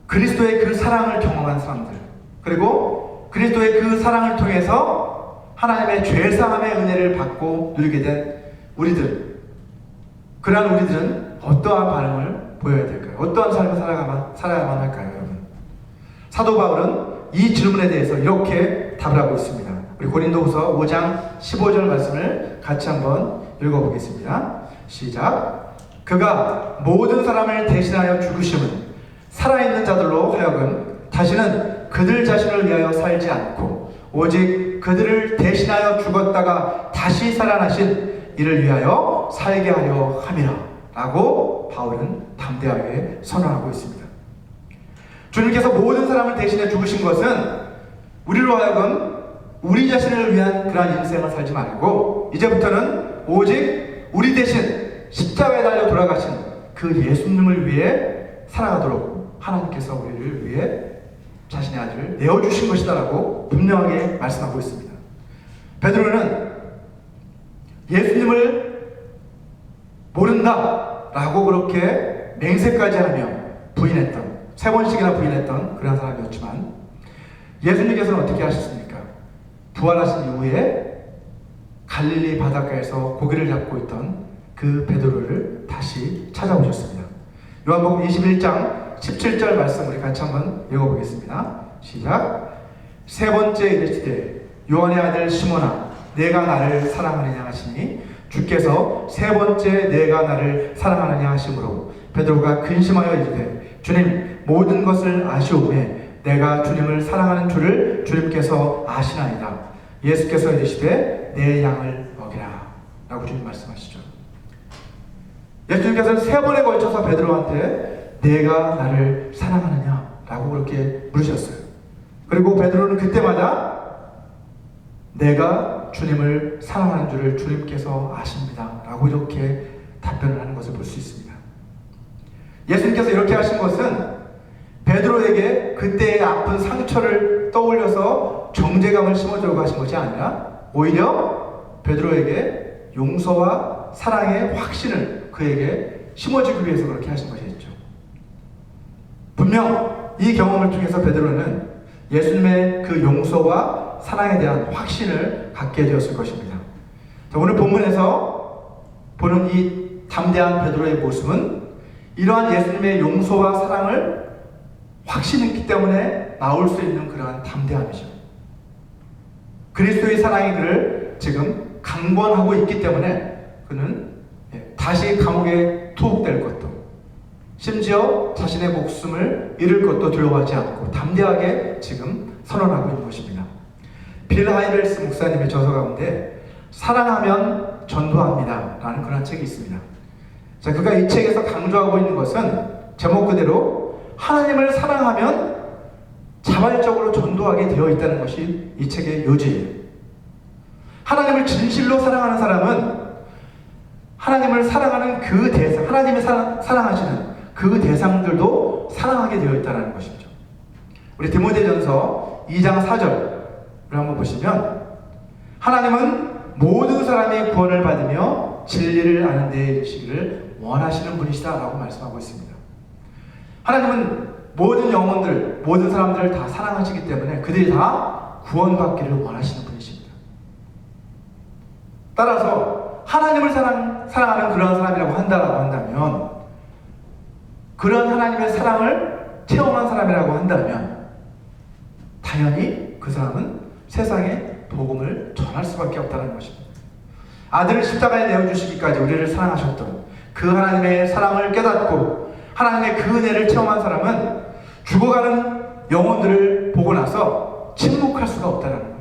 그리스도의 그 사랑을 경험한 사람들, 그리고 그리스도의 그 사랑을 통해서 하나님의 죄사함의 은혜를 받고 누리게 된 우리들, 그러한 우리들은 어떠한 반응을 보여야 될까요? 어떠한 삶을 살아야만 할까요, 여러분? 사도 바울은 이 질문에 대해서 이렇게 답을 하고 있습니다. 우리 고린도후서 5장 15절 말씀을 같이 한번 읽어보겠습니다. 시작. 그가 모든 사람을 대신하여 죽으심은 살아있는 자들로 하여금 다시는 그들 자신을 위하여 살지 않고 오직 그들을 대신하여 죽었다가 다시 살아나신 이를 위하여 살게 하려 함이라 라고 바울은 담대하게 선언하고 있습니다. 주님께서 모든 사람을 대신해 죽으신 것은 우리로 하여금 우리 자신을 위한 그러한 인생을 살지 말고 이제부터는 오직 우리 대신 십자가에 달려 돌아가신 그 예수님을 위해 살아가도록 하나님께서 우리를 위해 자신의 아들을 내어주신 것이다 라고 분명하게 말씀하고 있습니다. 베드로는 예수님을 모른다 라고 그렇게 맹세까지 하며 부인했던, 3번씩이나 부인했던 그런 사람이었지만 예수님께서는 어떻게 하셨습니까? 부활하신 이후에 갈릴리 바닷가에서 고기를 잡고 있던 그 베드로를 다시 찾아오셨습니다. 요한복음 21장 17절 말씀 우리 같이 한번 읽어보겠습니다. 시작. 세 번째 이르시되 요한의 아들 시몬아 내가 나를 사랑하느냐 하시니 주께서 세 번째 내가 나를 사랑하느냐 하심으로 베드로가 근심하여 이르되 주님 모든 것을 아시오매 내가 주님을 사랑하는 줄을 주님께서 아시나이다. 예수께서 이르시되 내 양을 먹이라 라고 주님 말씀하시죠. 예수님께서는 3번에 걸쳐서 베드로한테 내가 나를 사랑하느냐 라고 그렇게 물으셨어요. 그리고 베드로는 그때마다 내가 주님을 사랑하는 줄을 주님께서 아십니다 라고 이렇게 답변을 하는 것을 볼 수 있습니다. 예수님께서 이렇게 하신 것은 베드로에게 그때의 아픈 상처를 떠올려서 정죄감을 심어주려고 하신 것이 아니라 오히려 베드로에게 용서와 사랑의 확신을 그에게 심어주기 위해서 그렇게 하신 것이었죠. 분명 이 경험을 통해서 베드로는 예수님의 그 용서와 사랑에 대한 확신을 갖게 되었을 것입니다. 자, 오늘 본문에서 보는 이 담대한 베드로의 모습은 이러한 예수님의 용서와 사랑을 확신했기 때문에 나올 수 있는 그러한 담대함이죠. 그리스도의 사랑이 그를 지금 강권하고 있기 때문에 그는 다시 감옥에 투옥될 것도 심지어 자신의 목숨을 잃을 것도 두려워하지 않고 담대하게 지금 선언하고 있는 것입니다. 빌 하이벨스 목사님의 저서 가운데 사랑하면 전도합니다 라는 그런 책이 있습니다. 자, 그가 이 책에서 강조하고 있는 것은 제목 그대로 하나님을 사랑하면 자발적으로 전도하게 되어 있다는 것이 이 책의 요지예요. 하나님을 진실로 사랑하는 사람은 하나님을 사랑하는 그 대상, 하나님이 사랑하시는 그 대상들도 사랑하게 되어 있다는 것이죠. 우리 디모데전서 2장 4절을 한번 보시면 하나님은 모든 사람이 구원을 받으며 진리를 아는 데에 이르시기를 원하시는 분이시다 라고 말씀하고 있습니다. 하나님은 모든 영혼들, 모든 사람들을 다 사랑하시기 때문에 그들이 다 구원받기를 원하시는 분이십니다. 따라서 하나님을 사랑하는 그런 사람이라고 한다면 그런 하나님의 사랑을 체험한 사람이라고 한다면 당연히 그 사람은 세상에 복음을 전할 수밖에 없다는 것입니다. 아들을 십자가에 내어주시기까지 우리를 사랑하셨던 그 하나님의 사랑을 깨닫고 하나님의 그 은혜를 체험한 사람은 죽어가는 영혼들을 보고 나서 침묵할 수가 없다는 거예요.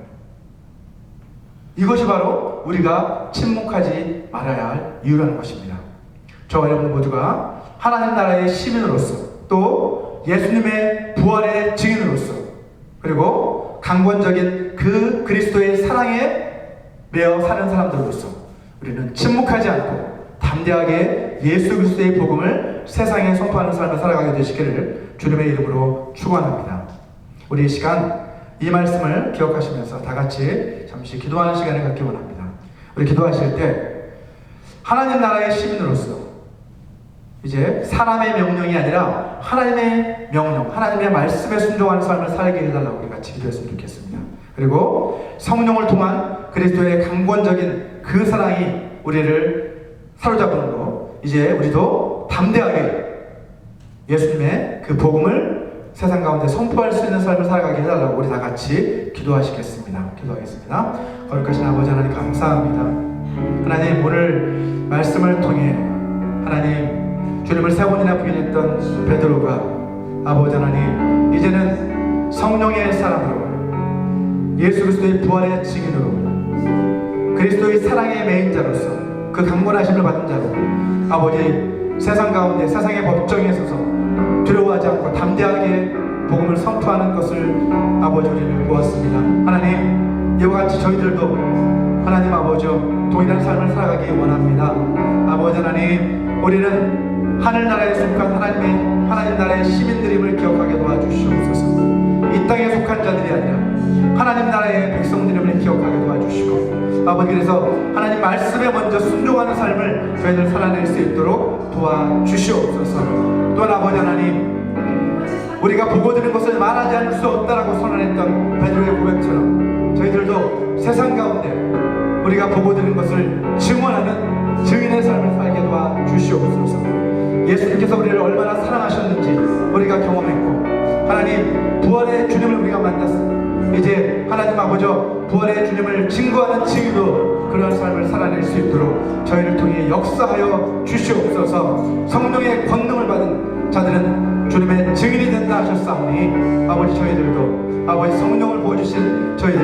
이것이 바로 우리가 침묵하지 말아야 할 이유라는 것입니다. 저와 여러분 모두가 하나님 나라의 시민으로서 또 예수님의 부활의 증인으로서 그리고 강권적인 그 그리스도의 사랑에 매어 사는 사람들로서 우리는 침묵하지 않고 담대하게 예수 그리스도의 복음을 세상에 선포하는 삶을 살아가게 되시기를 주님의 이름으로 축원합니다. 우리 이 시간 이 말씀을 기억하시면서 다 같이 잠시 기도하는 시간을 갖기 원합니다. 우리 기도하실 때 하나님 나라의 시민으로서 이제 사람의 명령이 아니라 하나님의 명령, 하나님의 말씀에 순종하는 삶을 살게 해달라고 우리 같이 기도했으면 좋겠습니다. 그리고 성령을 통한 그리스도의 강권적인 그 사랑이 우리를 사로잡는 거, 이제 우리도 담대하게 예수님의 그 복음을 세상 가운데 선포할 수 있는 삶을 살아가게 해달라고 우리 다 같이 기도하시겠습니다. 기도하겠습니다. 거룩하신 아버지 하나님 감사합니다. 하나님 오늘 말씀을 통해 하나님 주님을 3번이나 부인했던 베드로가 아버지 하나님 이제는 성령의 사람으로 예수 그리스도의 부활의 증인으로 그리스도의 사랑의 메인자로서 그 강권하심을 받은 자로 아버지 세상 가운데 세상의 법정에 서서 두려워하지 않고 담대하게 복음을 선포하는 것을 아버지 우리를 보았습니다. 하나님, 이와 같이 저희들도 하나님 아버지여 동일한 삶을 살아가기 원합니다. 아버지 하나님, 우리는 하늘나라에 속한 하나님 나라의 시민들임을 기억하게 도와주시옵소서. 이 땅에 속한 자들이 아니라 하나님 나라의 백성들임을 기억하게 도와주시고 아버지, 그래서 하나님 말씀에 먼저 순종하는 삶을 저희들 살아낼 수 있도록 도와주시옵소서. 또한 아버지 하나님, 우리가 보고 들은 것을 말하지 않을 수 없다라고 선언했던 베드로의 고백처럼 저희들도 세상 가운데 우리가 보고 들은 것을 증언하는 증인의 삶을 살게 도와주시옵소서. 예수님께서 우리를 얼마나 사랑하셨는지 우리가 경험했고 하나님 부활의 주님을 우리가 만났습니다. 이제 하나님 아버지 부활의 주님을 증거하는 증인으로 그런 삶을 살아낼 수 있도록 저희를 통해 역사하여 주시옵소서. 성령의 권능을 받은 자들은 주님의 증인이 된다 하셨사오니 아버지, 저희들도 아버지 성령을 부어주신 저희들,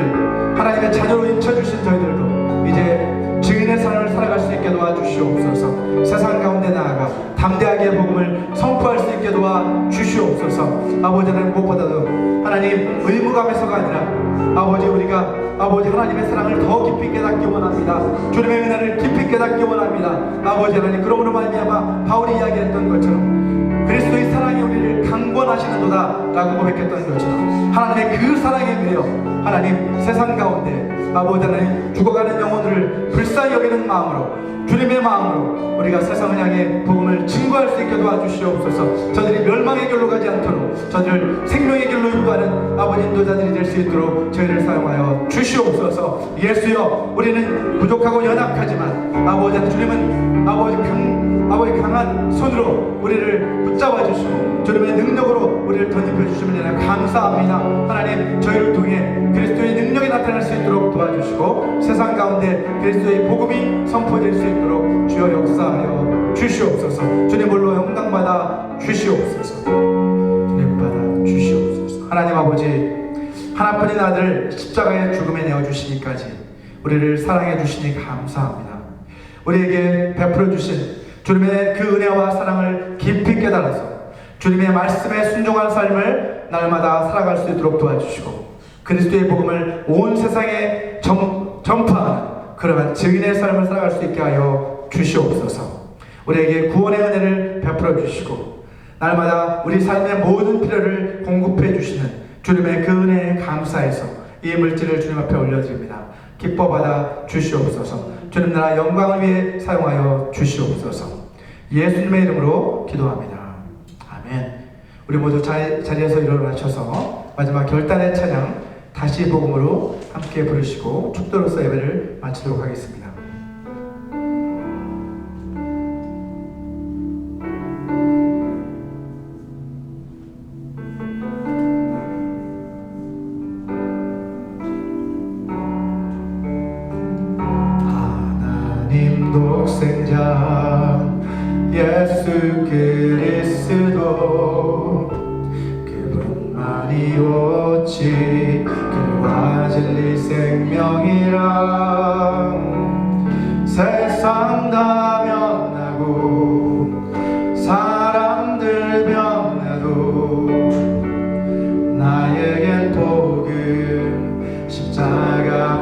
하나님의 자녀로 인쳐주신 저희들도 이제 증인의 삶을 살아갈 수 있게 도와주시옵소서. 세상 가운데 나아가 담대하게 복음을 선포할 수 있게 도와주시옵소서. 아버지는 무엇보다도 하나님 의무감에서가 아니라 아버지, 우리가 아버지 하나님의 사랑을 더 깊이 깨닫기 원합니다. 주님의 은혜를 깊이 깨닫기 원합니다. 아버지 하나님, 그러므로 말미암아 바울이 이야기했던 것처럼 그리스도의 사랑이 우리를 강권하시는도다 라고 고백했던 것처럼 하나님의 그 사랑에 매여 하나님 세상 가운데 아버지 하나님 죽어가는 영혼들을 불쌍히 여기는 마음으로, 주님의 마음으로 우리가 세상을 향해 복음을 증거할 수 있게 도와주시옵소서. 저들이 멸망의 길로 가지 않도록 저들 생명의 길로 인도하는 아버지 인도자들이 될 수 있도록 저희를 사용하여 주시옵소서. 예수여, 우리는 부족하고 연약하지만 아버지 주님은 아버지 강한 손으로 우리를 붙잡아 주시고 주님의 능력으로 우리를 덧입혀 주시면 감사합니다. 하나님, 저희를 통해 그리스도의 능력이 나타날 수 있도록 도와주시고 세상 가운데 그리스도의 복음이 선포될 수 있도록 주여 역사하여 주시옵소서. 주님 홀로 영광받아 주시옵소서. 주님 받아 주시옵소서. 하나님 아버지, 하나뿐인 아들 십자가의 죽음에 내어주시기까지 우리를 사랑해 주시니 감사합니다. 우리에게 베풀어 주신 주님의 그 은혜와 사랑을 깊이 깨달아서 주님의 말씀에 순종한 삶을 날마다 살아갈 수 있도록 도와주시고 그리스도의 복음을 온 세상에 전파하는 그러한 증인의 삶을 살아갈 수 있게 하여 주시옵소서. 우리에게 구원의 은혜를 베풀어 주시고 날마다 우리 삶의 모든 필요를 공급해 주시는 주님의 그 은혜에 감사해서 이 물질을 주님 앞에 올려드립니다. 기뻐 받아 주시옵소서. 주님 나라 영광을 위해 사용하여 주시옵소서. 예수님의 이름으로 기도합니다. 아멘. 우리 모두 자리에서 일어나셔서 마지막 결단의 찬양 다시 복음으로 함께 부르시고 축도로서 예배를 마치도록 하겠습니다. 하나님 독생자 예수 그리스도 그분만이 오직 그와 진리 생명이라 세상 다 변하고 사람들 변해도 나에겐 복음 십자가뿐이라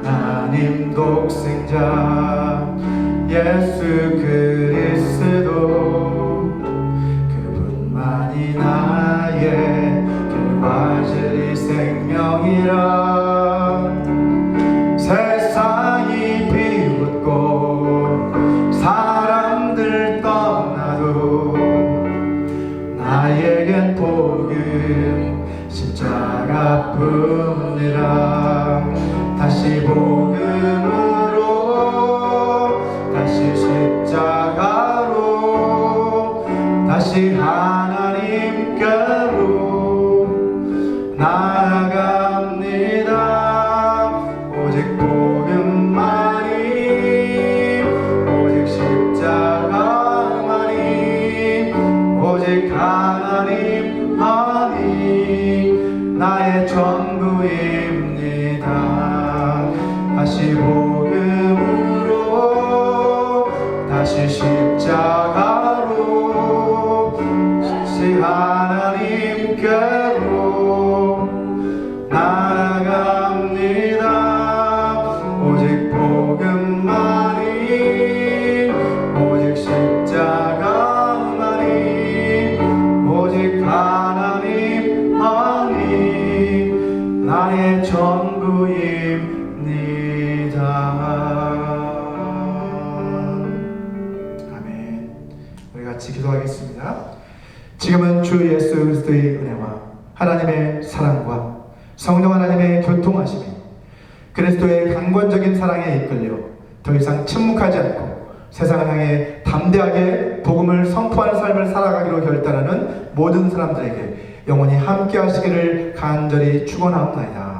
하나님 독생자 예수 그리스도 그분만이 나의 길과 진리 생명이라 세상이 비웃고 사람들 떠나도 나에겐 복음 십자가뿐이라 다시 복음으로 다시 십자가로 지금은 주 예수 그리스도의 은혜와 하나님의 사랑과 성령 하나님의 교통하심이 그리스도의 강권적인 사랑에 이끌려 더 이상 침묵하지 않고 세상을 향해 담대하게 복음을 선포하는 삶을 살아가기로 결단하는 모든 사람들에게 영원히 함께 하시기를 간절히 축원하옵나이다.